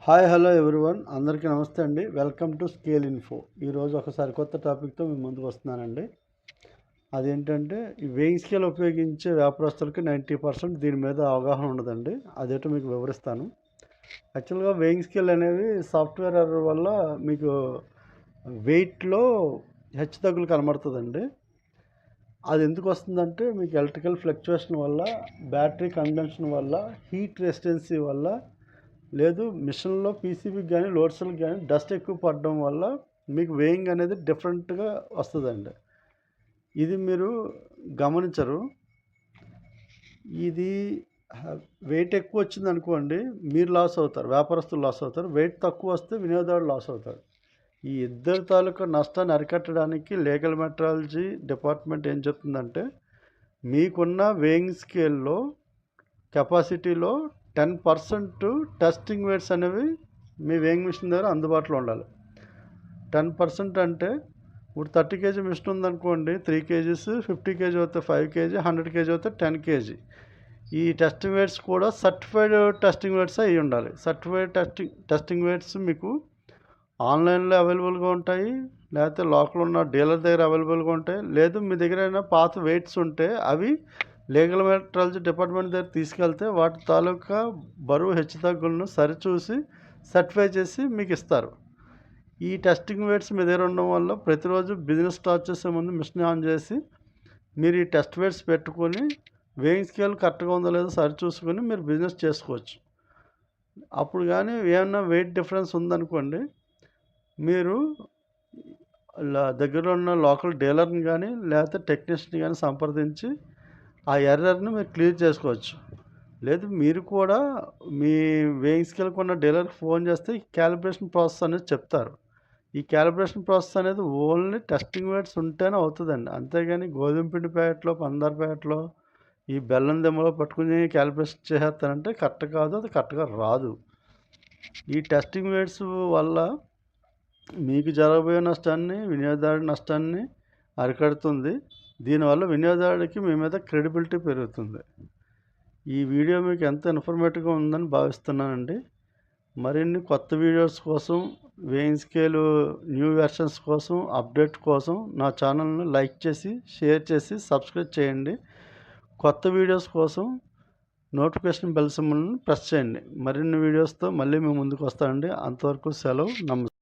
Hi hello everyone, అందరికీ నమస్తే అండి. Welcome to scale info. ఈరోజు ఒక సరికొత్త టాపిక్తో మీ ముందుకు వస్తున్నానండి. అదేంటంటే ఈ వేయింగ్ స్కేల్ ఉపయోగించే వ్యాపారస్తులకి 90% దీని మీద అవగాహన ఉండదండి. అదేంటో మీకు వివరిస్తాను. యాక్చువల్గా వేయింగ్ స్కేల్ అనేవి సాఫ్ట్వేర్ ఎర్రర్ వల్ల మీకు వెయిట్లో హెచ్చుతగ్గులు కనబడుతుందండి. అది ఎందుకు వస్తుందంటే మీకు ఎలక్ట్రికల్ ఫ్లక్చువేషన్ వల్ల, బ్యాటరీ కన్జంప్షన్ వల్ల, హీట్ రెసిస్టెన్సీ వల్ల, లేదు మిషన్లో పీసీబీకి కానీ లోడ్స్కి కానీ డస్ట్ ఎక్కువ పడడం వల్ల మీకు వేయింగ్ అనేది డిఫరెంట్గా వస్తుందండి. ఇది మీరు గమనించరు. ఇది వెయిట్ ఎక్కువ వచ్చింది అనుకోండి, మీరు లాస్ అవుతారు, వ్యాపారస్తులు లాస్ అవుతారు. వెయిట్ తక్కువ వస్తే వినియోగదారుడు లాస్ అవుతారు. ఈ ఇద్దరు తాలూకా నష్టాన్ని అరికట్టడానికి లీగల్ మెట్రాలజీ డిపార్ట్మెంట్ ఏం చెప్తుందంటే, మీకున్న వేయింగ్ స్కేల్లో కెపాసిటీలో 10% టెస్టింగ్ వెయిట్స్ అనేవి మీ వేయింగ్ మిషన్ దగ్గర అందుబాటులో ఉండాలి. 10% అంటే ఇప్పుడు 30 kg మిషన్ ఉందనుకోండి, 3 kgs, 50 kg అవుతే 5 kg, 100 kg అవుతే 10 kg. ఈ టెస్టింగ్ వెయిట్స్ కూడా సర్టిఫైడ్ టెస్టింగ్ వెయిట్స్ అయి ఉండాలి. సర్టిఫైడ్ టెస్టింగ్ వెయిట్స్ మీకు ఆన్లైన్లో అవైలబుల్గా ఉంటాయి, లేకపోతే లోకల్ ఉన్న డీలర్ దగ్గర అవైలబుల్గా ఉంటాయి. లేదు మీ దగ్గర అయినా పాత వెయిట్స్ ఉంటే అవి లీగల్ మెట్రాలజీ డిపార్ట్మెంట్ దగ్గర తీసుకెళ్తే వాటి తాలూకా బరువు హెచ్చుతగ్గులను సరిచూసి సర్టిఫై చేసి మీకు ఇస్తారు. ఈ టెస్టింగ్ వెయిట్స్ మీ దగ్గర ఉండడం వల్ల ప్రతిరోజు బిజినెస్ స్టార్ట్ చేసే ముందు మిషన్ ఆన్ చేసి మీరు ఈ టెస్ట్ వెయిట్స్ పెట్టుకొని వేయింగ్ స్కేల్ కరెక్ట్గా ఉందో లేదో సరిచూసుకొని మీరు బిజినెస్ చేసుకోవచ్చు. అప్పుడు కానీ ఏమన్నా వెయిట్ డిఫరెన్స్ ఉందనుకోండి, మీరు దగ్గరలో ఉన్న లోకల్ డీలర్ని కానీ లేకపోతే టెక్నీషియన్ కానీ సంప్రదించి ఆ ఎర్రర్ని మీరు క్లియర్ చేసుకోవచ్చు. లేదు మీరు కూడా మీ వేయింగ్ స్కేల్కి ఉన్న డీలర్కి ఫోన్ చేస్తే క్యాలిబ్రేషన్ ప్రాసెస్ అనేది చెప్తారు. ఈ క్యాలిబ్రేషన్ ప్రాసెస్ అనేది ఓన్లీ టెస్టింగ్ వెయిట్స్ ఉంటేనే అవుతుందండి. అంతేగాని గోధుమ పిండి ప్యాకెట్లో, పంచదార ప్యాకెట్లో, ఈ బెల్లం దెమ్మలో పట్టుకుని క్యాలిబ్రేషన్ చేసేస్తానంటే కరెక్ట్ కాదు, అది కరెక్ట్గా రాదు. ఈ టెస్టింగ్ వెయిట్స్ వల్ల మీకు జరగబోయే నష్టాన్ని, వినియోగదారుడి నష్టాన్ని అరికడుతుంది. దీనివల్ల వినియోగదారుడికి మీ మీద క్రెడిబిలిటీ పెరుగుతుంది. ఈ వీడియో మీకు ఎంత ఇన్ఫర్మేటివ్గా ఉందని భావిస్తున్నానండి. మరిన్ని కొత్త వీడియోస్ కోసం, వేయింగ్ స్కేల్ న్యూ వెర్షన్స్ కోసం, అప్డేట్ కోసం నా ఛానల్ని లైక్ చేసి, షేర్ చేసి, సబ్స్క్రైబ్ చేయండి. కొత్త వీడియోస్ కోసం నోటిఫికేషన్ బెల్ సింబల్ని ప్రెస్ చేయండి. మరిన్ని వీడియోస్తో మళ్ళీ మేము ముందుకు వస్తానండి. అంతవరకు సెలవు, నమస్తే.